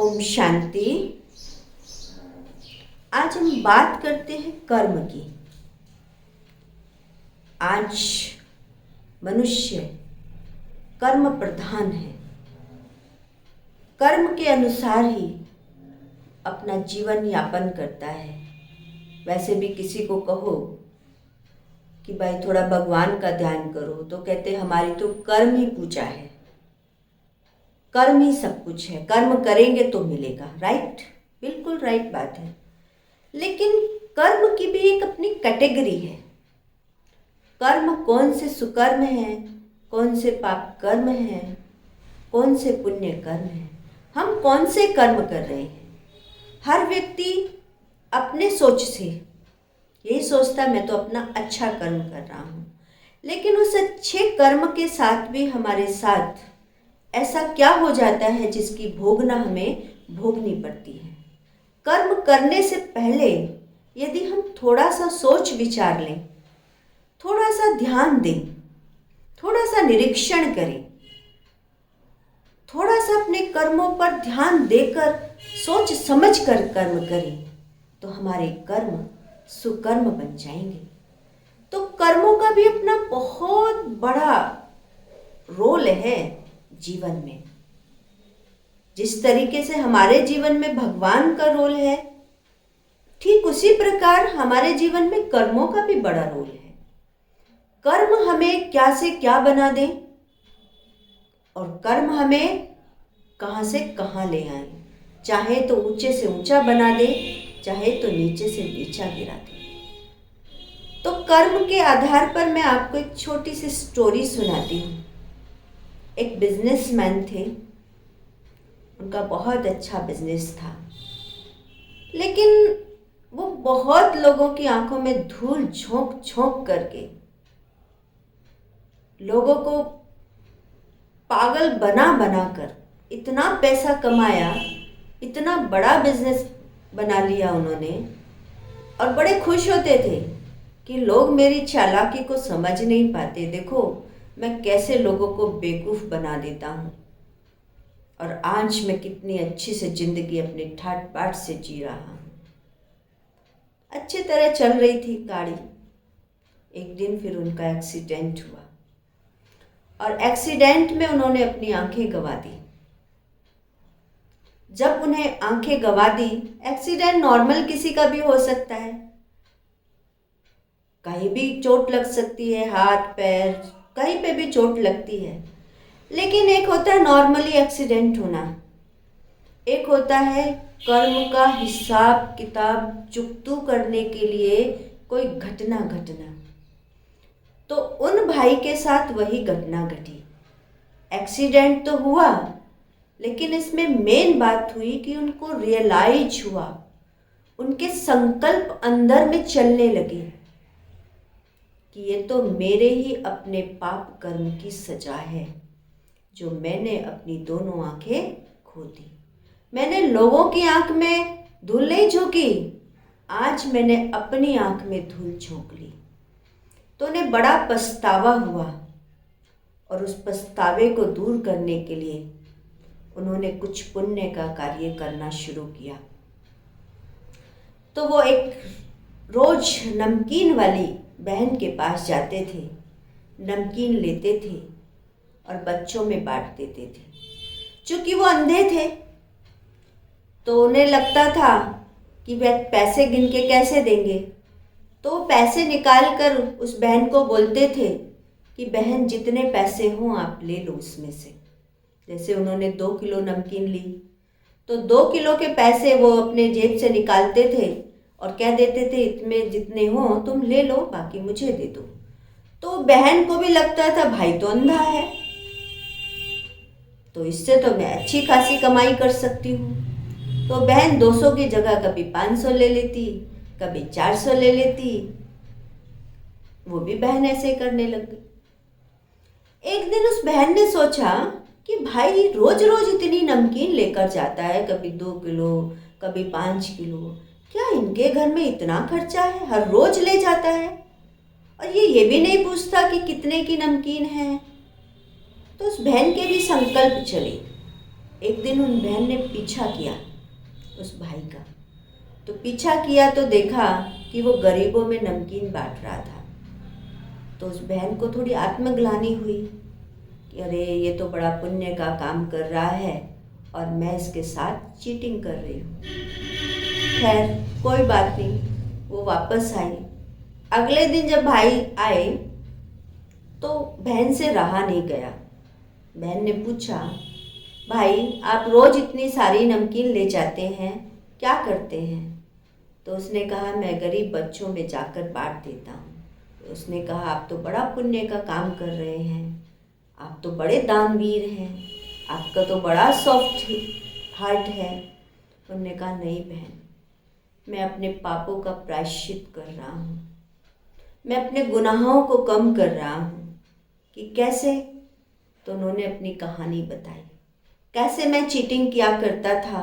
ओम शांति। आज हम बात करते हैं कर्म की। आज मनुष्य कर्म प्रधान है। कर्म के अनुसार ही अपना जीवन यापन करता है। वैसे भी किसी को कहो कि भाई थोड़ा भगवान का ध्यान करो तो कहते हमारी तो कर्म ही पूजा है, कर्म ही सब कुछ है, कर्म करेंगे तो मिलेगा। राइट, बिल्कुल राइट बात है। लेकिन कर्म की भी एक अपनी कैटेगरी है। कर्म कौन से सुकर्म है, कौन से पाप कर्म है, कौन से पुण्य कर्म है, हम कौन से कर्म कर रहे हैं। हर व्यक्ति अपने सोच से यही सोचता मैं तो अपना अच्छा कर्म कर रहा हूँ, लेकिन उस अच्छे कर्म के साथ भी हमारे साथ ऐसा क्या हो जाता है जिसकी भोगना हमें भोगनी पड़ती है। कर्म करने से पहले यदि हम थोड़ा सा सोच विचार लें, थोड़ा सा ध्यान दें, थोड़ा सा निरीक्षण करें, थोड़ा सा अपने कर्मों पर ध्यान देकर सोच समझ कर कर्म करें तो हमारे कर्म सुकर्म बन जाएंगे। तो कर्मों का भी अपना बहुत बड़ा रोल है जीवन में। जिस तरीके से हमारे जीवन में भगवान का रोल है, ठीक उसी प्रकार हमारे जीवन में कर्मों का भी बड़ा रोल है। कर्म हमें क्या से क्या बना दे और कर्म हमें कहाँ से कहाँ ले आए। चाहे तो ऊंचे से ऊंचा बना दे, चाहे तो नीचे से नीचा गिरा दे। तो कर्म के आधार पर मैं आपको एक छोटी सी स्टोरी सुनाती हूँ। एक बिजनेसमैन थे, उनका बहुत अच्छा बिजनेस था, लेकिन वो बहुत लोगों की आंखों में धूल झोंक झोंक करके लोगों को पागल बना बना कर इतना पैसा कमाया, इतना बड़ा बिजनेस बना लिया उन्होंने, और बड़े खुश होते थे कि लोग मेरी चालाकी को समझ नहीं पाते, देखो मैं कैसे लोगों को बेवकूफ़ बना देता हूँ और आज मैं कितनी अच्छी से ज़िंदगी अपने ठाट बाट से जी रहा हूँ। अच्छी तरह चल रही थी गाड़ी। एक दिन फिर उनका एक्सीडेंट हुआ और एक्सीडेंट में उन्होंने अपनी आंखें गंवा दी। जब उन्हें आंखें गंवा दी, एक्सीडेंट नॉर्मल किसी का भी हो सकता है, कहीं भी चोट लग सकती है, हाथ पैर कहीं पे भी चोट लगती है। लेकिन एक होता है नॉर्मली एक्सीडेंट होना, एक होता है कर्म का हिसाब किताब चुकतू करने के लिए कोई घटना घटना। तो उन भाई के साथ वही घटना घटी। एक्सीडेंट तो हुआ, लेकिन इसमें मेन बात हुई कि उनको रियलाइज हुआ, उनके संकल्प अंदर में चलने लगे कि ये तो मेरे ही अपने पाप कर्म की सजा है जो मैंने अपनी दोनों आंखें खो दी। मैंने लोगों की आंख में धूल नहीं झोंकी, आज मैंने अपनी आंख में धूल झोंक ली। तो उन्हें बड़ा पछतावा हुआ और उस पछतावे को दूर करने के लिए उन्होंने कुछ पुण्य का कार्य करना शुरू किया। तो वो एक रोज नमकीन वाली बहन के पास जाते थे, नमकीन लेते थे और बच्चों में बांट देते थे। चूँकि वो अंधे थे तो उन्हें लगता था कि वह पैसे गिन के कैसे देंगे, तो पैसे निकाल कर उस बहन को बोलते थे कि बहन जितने पैसे हों आप ले लो उसमें से। जैसे उन्होंने 2 किलो नमकीन ली तो 2 किलो के पैसे वो अपने जेब से निकालते थे और कह देते थे इतने जितने हों तुम ले लो, बाकी मुझे दे दो। तो बहन को भी लगता था भाई तो अंधा है, तो इससे तो मैं अच्छी खासी कमाई कर सकती हूँ। तो बहन 200 की जगह कभी 500 ले लेती, कभी 400 ले लेती। वो भी बहन ऐसे करने लग गई। एक दिन उस बहन ने सोचा कि भाई रोज रोज इतनी नमकीन लेकर जाता है, कभी 2 किलो कभी 5 किलो, क्या इनके घर में इतना खर्चा है, हर रोज ले जाता है और ये भी नहीं पूछता कि कितने की नमकीन है। तो उस बहन के भी संकल्प चले एक दिन उन बहन ने पीछा किया उस भाई का। तो पीछा किया तो देखा कि वो गरीबों में नमकीन बांट रहा था। तो उस बहन को थोड़ी आत्मग्लानि हुई कि अरे ये तो बड़ा पुण्य का काम कर रहा है और मैं इसके साथ चीटिंग कर रही हूँ। खैर कोई बात नहीं, वो वापस आई। अगले दिन जब भाई आए तो बहन से रहा नहीं गया। बहन ने पूछा, भाई आप रोज़ इतनी सारी नमकीन ले जाते हैं, क्या करते हैं? तो उसने कहा, मैं गरीब बच्चों में जाकर बांट देता हूँ। तो उसने कहा, आप तो बड़ा पुण्य का काम कर रहे हैं, आप तो बड़े दानवीर हैं, आपका तो बड़ा सॉफ्ट हार्ट है। उन्होंने कहा, नहीं बहन, मैं अपने पापों का प्रायश्चित कर रहा हूँ, मैं अपने गुनाहों को कम कर रहा हूँ। कि कैसे? तो उन्होंने अपनी कहानी बताई, कैसे मैं चीटिंग किया करता था,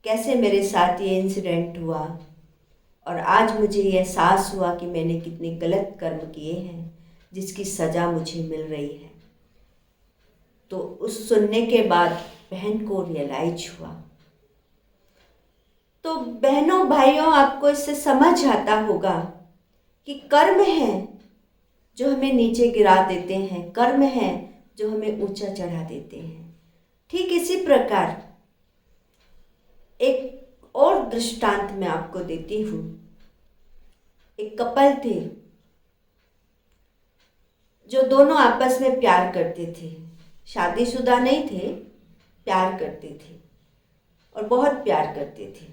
कैसे मेरे साथ ये इंसिडेंट हुआ और आज मुझे ये एहसास हुआ कि मैंने कितने गलत कर्म किए हैं जिसकी सज़ा मुझे मिल रही है। तो उस सुनने के बाद बहन को रियलाइज हुआ। तो बहनों भाइयों, आपको इससे समझ आता होगा कि कर्म है जो हमें नीचे गिरा देते हैं, कर्म है जो हमें ऊंचा चढ़ा देते हैं। ठीक इसी प्रकार एक और दृष्टांत मैं आपको देती हूँ। एक कपल थे जो दोनों आपस में प्यार करते थे, शादीशुदा नहीं थे, प्यार करते थे और बहुत प्यार करते थे।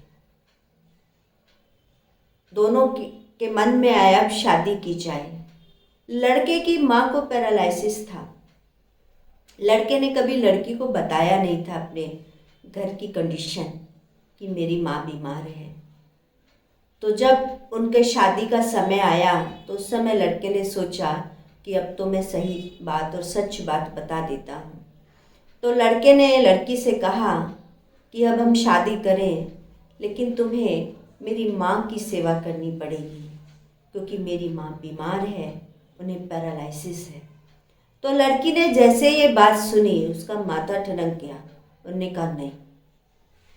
दोनों के मन में आया अब शादी की जाए। लड़के की माँ को पैरालिसिस था। लड़के ने कभी लड़की को बताया नहीं था अपने घर की कंडीशन कि मेरी माँ बीमार है। तो जब उनके शादी का समय आया तो उस समय लड़के ने सोचा कि अब तो मैं सही बात और सच बात बता देता हूँ। तो लड़के ने लड़की से कहा कि अब हम शादी करें, लेकिन तुम्हें मेरी माँ की सेवा करनी पड़ेगी क्योंकि मेरी माँ बीमार है, उन्हें पैरालिसिस है। तो लड़की ने जैसे ये बात सुनी उसका माथा ठनक गया। उन्होंने कहा, नहीं,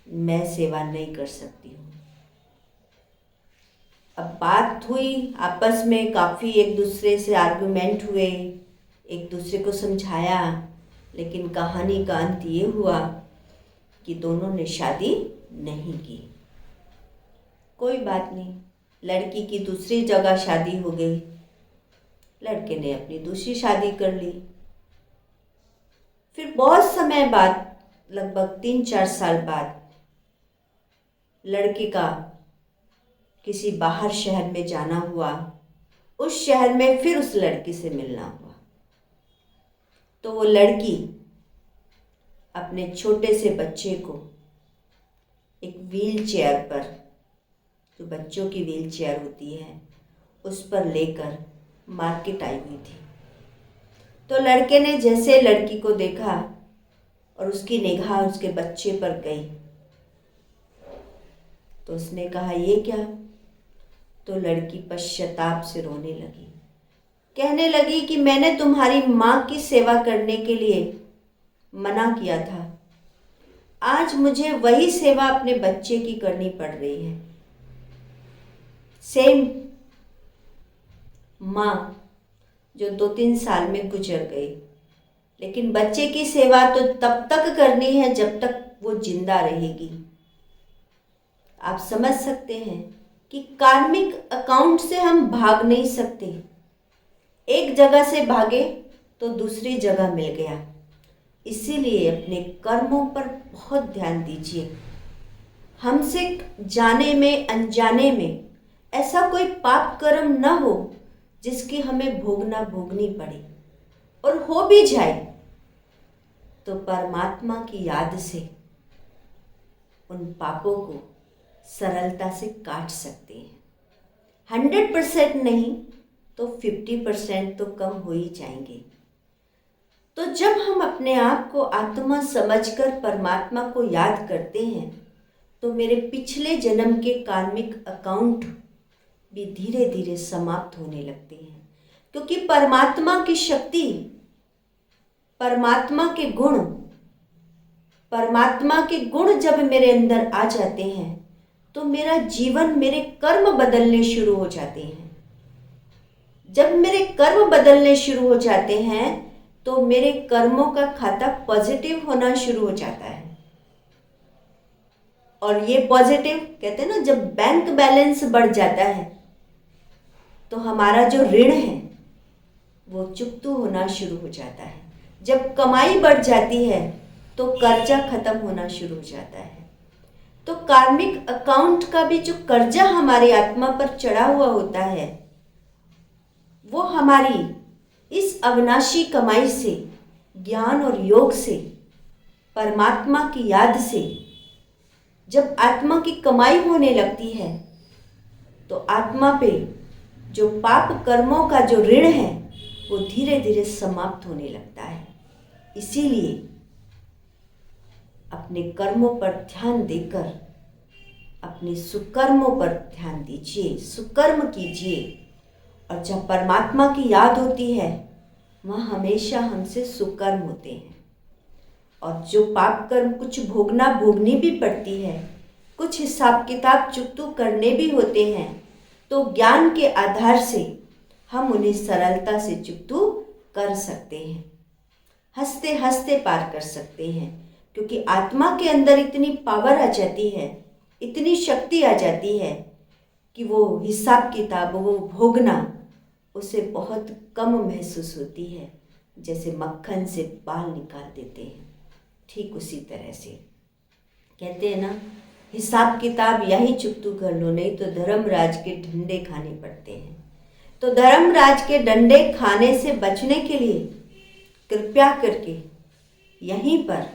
मैं सेवा नहीं कर सकती हूँ। अब बात हुई, आपस में काफ़ी एक दूसरे से आर्गुमेंट हुए, एक दूसरे को समझाया, लेकिन कहानी का अंत ये हुआ कि दोनों ने शादी नहीं की। कोई बात नहीं, लड़की की दूसरी जगह शादी हो गई, लड़के ने अपनी दूसरी शादी कर ली। फिर बहुत समय बाद, लगभग 3-4 साल बाद, लड़के का किसी बाहर शहर में जाना हुआ। उस शहर में फिर उस लड़की से मिलना हुआ। तो वो लड़की अपने छोटे से बच्चे को एक व्हील चेयर पर, जो बच्चों की व्हील चेयर होती है, उस पर लेकर मार्केट आई हुई थी। तो लड़के ने जैसे लड़की को देखा और उसकी निगाह उसके बच्चे पर गई तो उसने कहा, ये क्या? तो लड़की पश्चाताप से रोने लगी, कहने लगी कि मैंने तुम्हारी माँ की सेवा करने के लिए मना किया था, आज मुझे वही सेवा अपने बच्चे की करनी पड़ रही है। सेम माँ जो 2-3 साल में गुजर गई, लेकिन बच्चे की सेवा तो तब तक करनी है जब तक वो जिंदा रहेगी। आप समझ सकते हैं कि कार्मिक अकाउंट से हम भाग नहीं सकते। एक जगह से भागे तो दूसरी जगह मिल गया। इसीलिए अपने कर्मों पर बहुत ध्यान दीजिए। हमसे जाने में अनजाने में ऐसा कोई पाप कर्म न हो जिसकी हमें भोगनी पड़े, और हो भी जाए तो परमात्मा की याद से उन पापों को सरलता से काट सकते हैं। 100% नहीं तो 50% तो कम हो ही जाएंगे। तो जब हम अपने आप को आत्मा समझकर परमात्मा को याद करते हैं तो मेरे पिछले जन्म के कार्मिक अकाउंट भी धीरे धीरे समाप्त होने लगते हैं, क्योंकि परमात्मा की शक्ति, परमात्मा के गुण, परमात्मा के गुण जब मेरे अंदर आ जाते हैं तो मेरा जीवन, मेरे कर्म बदलने शुरू हो जाते हैं। जब मेरे कर्म बदलने शुरू हो जाते हैं तो मेरे कर्मों का खाता पॉजिटिव होना शुरू हो जाता है। और ये पॉजिटिव कहते हैं ना, जब बैंक बैलेंस बढ़ जाता है तो हमारा जो ऋण है वो चुकतू होना शुरू हो जाता है। जब कमाई बढ़ जाती है तो कर्जा खत्म होना शुरू हो जाता है। तो कार्मिक अकाउंट का भी जो कर्जा हमारी आत्मा पर चढ़ा हुआ होता है वो हमारी इस अविनाशी कमाई से, ज्ञान और योग से, परमात्मा की याद से जब आत्मा की कमाई होने लगती है तो आत्मा पे जो पाप कर्मों का जो ऋण है वो धीरे धीरे समाप्त होने लगता है। इसीलिए अपने कर्मों पर ध्यान देकर अपने सुकर्मों पर ध्यान दीजिए, सुकर्म कीजिए। और जब परमात्मा की याद होती है वहाँ हमेशा हमसे सुकर्म होते हैं। और जो पाप कर्म कुछ भोगनी भी पड़ती है, कुछ हिसाब किताब चुकतू करने भी होते हैं, तो ज्ञान के आधार से हम उन्हें सरलता से चुकतू कर सकते हैं, हंसते हंसते पार कर सकते हैं। क्योंकि आत्मा के अंदर इतनी पावर आ जाती है, इतनी शक्ति आ जाती है कि वो हिसाब किताब, वो भोगना उसे बहुत कम महसूस होती है। जैसे मक्खन से बाल निकाल देते हैं, ठीक उसी तरह से कहते हैं ना, हिसाब किताब यही चुकतू कर लो, नहीं तो धर्मराज के डंडे खाने पड़ते हैं। तो धर्मराज के डंडे खाने से बचने के लिए कृपया करके यहीं पर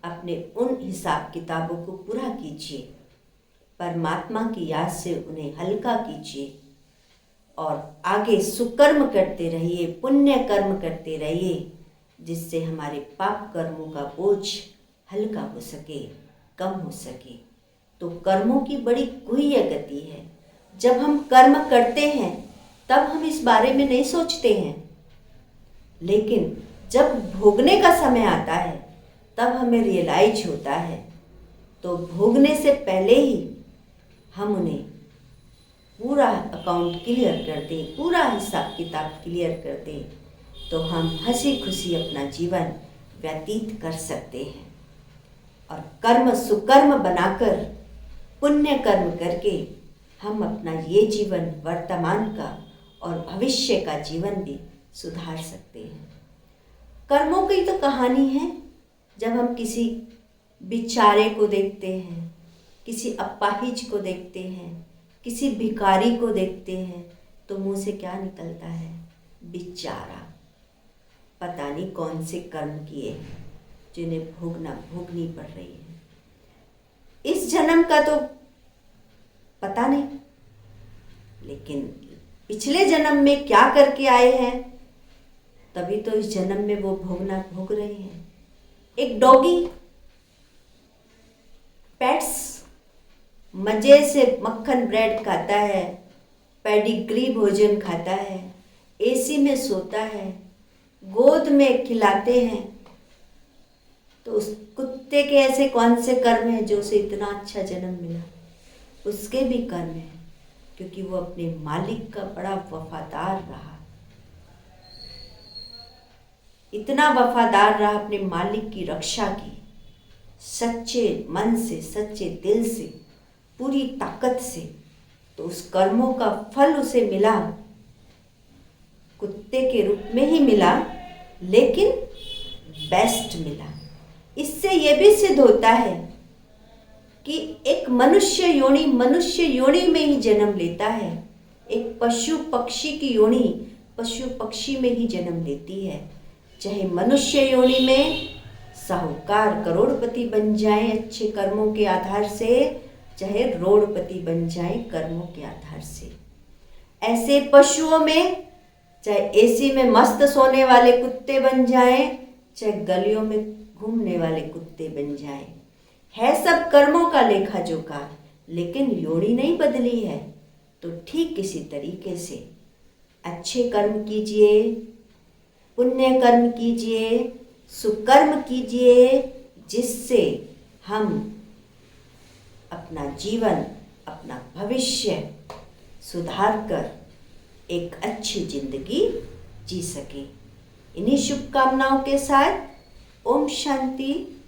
अपने उन हिसाब किताबों को पूरा कीजिए, परमात्मा की याद से उन्हें हल्का कीजिए और आगे सुकर्म करते रहिए, पुण्य कर्म करते रहिए, जिससे हमारे पाप कर्मों का बोझ हल्का हो सके, कम हो सके। तो कर्मों की बड़ी गुह्य गति है। जब हम कर्म करते हैं तब हम इस बारे में नहीं सोचते हैं, लेकिन जब भोगने का समय आता है तब हमें रियलाइज होता है। तो भोगने से पहले ही हम उन्हें पूरा अकाउंट क्लियर कर दें, पूरा हिसाब किताब क्लियर कर दें, तो हम हंसी खुशी अपना जीवन व्यतीत कर सकते हैं। और कर्म सुकर्म बनाकर, पुण्य कर्म करके हम अपना ये जीवन, वर्तमान का और भविष्य का जीवन भी सुधार सकते हैं। कर्मों की तो कहानी है। जब हम किसी बेचारे को देखते हैं, किसी अपाहिज को देखते हैं, किसी भिखारी को देखते हैं, तो मुंह से क्या निकलता है? बेचारा। पता नहीं कौन से कर्म किए हैं जिन्हें भोगनी पड़ रही है। इस जन्म का तो पता नहीं, लेकिन पिछले जन्म में क्या करके आए हैं, तभी तो इस जन्म में वो भोग रहे हैं। एक डॉगी, पेट्स मजे से मक्खन ब्रेड खाता है, पेडिग्री भोजन खाता है, एसी में सोता है, गोद में खिलाते हैं, तो उस कुत्ते के ऐसे कौन से कर्म हैं जो उसे इतना अच्छा जन्म मिला? उसके भी कर्म हैं, क्योंकि वो अपने मालिक का बड़ा वफादार रहा, इतना वफादार रहा अपने मालिक की रक्षा की, सच्चे मन से, सच्चे दिल से, पूरी ताकत से। तो उस कर्मों का फल उसे मिला, कुत्ते के रूप में ही मिला, लेकिन बेस्ट मिला। इससे ये भी सिद्ध होता है कि एक मनुष्य योनि में ही जन्म लेता है, एक पशु पक्षी की योनि पशु पक्षी में ही जन्म लेती है। चाहे मनुष्य योनि में साहूकार करोड़पति बन जाए अच्छे कर्मों के आधार से, चाहे रोड़पति बन जाए कर्मों के आधार से। ऐसे पशुओं में चाहे एसी में मस्त सोने वाले कुत्ते बन जाएं, चाहे गलियों में घूमने वाले कुत्ते बन जाएं, है सब कर्मों का लेखा जोखा, लेकिन योनि नहीं बदली है। तो ठीक इसी तरीके से अच्छे कर्म कीजिए, पुण्य कर्म कीजिए, सुकर्म कीजिए, जिससे हम अपना जीवन, अपना भविष्य सुधार कर एक अच्छी जिंदगी जी सके। इन्हीं शुभकामनाओं के साथ ओम शांति।